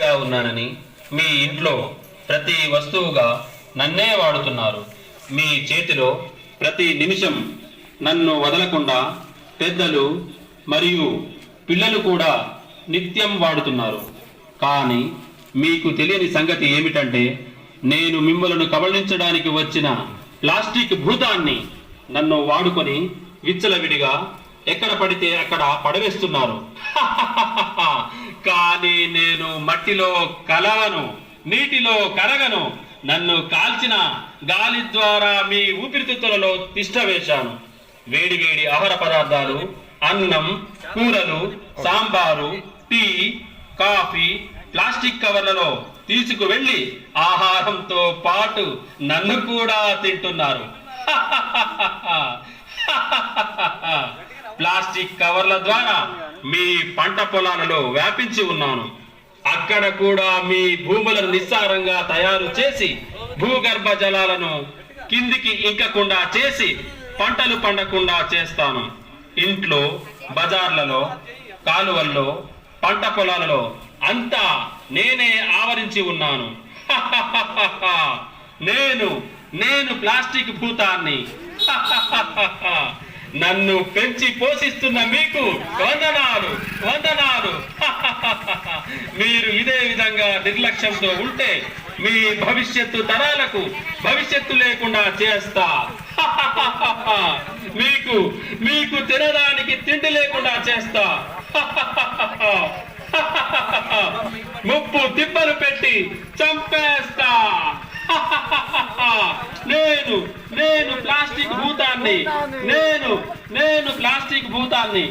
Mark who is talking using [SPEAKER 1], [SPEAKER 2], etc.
[SPEAKER 1] ఉన్నానని మీ ఇంట్లో ప్రతి వస్తువుగా నన్నే వాడుతున్నారు. మీ చేతిలో ప్రతి నిమిషం నన్ను వదలకుండా పెద్దలు మరియు పిల్లలు కూడా నిత్యం వాడుతున్నారు. కానీ మీకు తెలియని సంగతి ఏమిటంటే నేను మిమ్మలను కబళించడానికి వచ్చిన ప్లాస్టిక్ భూతాన్ని నన్ను వాడుకొని విచ్చలవిడిగా ఎక్కడ పడితే అక్కడ పడవేస్తున్నారు. కానీ నేను మట్టిలో కలవను, నీటిలో కరగను. నన్ను కాల్చిన గాలి ద్వారా మీ ఊపిరితిత్తులలో తిష్ట వేశాను. వేడి వేడి ఆహార పదార్థాలు, అన్నం, కూరలు, సాంబారు, టీ, కాఫీ ప్లాస్టిక్ కవర్లలో తీసుకువెళ్ళి ఆహారంతో పాటు నన్ను కూడా తింటున్నారు. ప్లాస్టిక్ కవర్ల ద్వారా మీ పంట పొలాలలో వ్యాపించి ఉన్నాను. అక్కడ కూడా మీ భూములను నిస్సారంగా తయారు చేసి భూగర్భ జలాలను కిందికి ఇంకకుండా చేసి పంటలు పండకుండా చేస్తాను. ఇంట్లో, బజార్లలో, కాలువల్లో, పంట పొలాలలో అంతా నేనే ఆవరించి ఉన్నాను. నేను ప్లాస్టిక్ భూతాన్ని. నన్ను పెంచి పోషిస్తున్న మీకు వందనాలు వందనాలు. మీరు ఇదే విధంగా నిర్లక్ష్యంతో ఉంటే మీ భవిష్యత్తు తరాలకు భవిష్యత్తు లేకుండా చేస్తా. మీకు తినడానికి తిండి లేకుండా చేస్తా. ముప్పు తిప్పలు పెట్టి చంపేస్తా. నేను ప్లాస్టిక్ భూతాన్ని. నేను ప్లాస్టిక్ భూతాన్ని.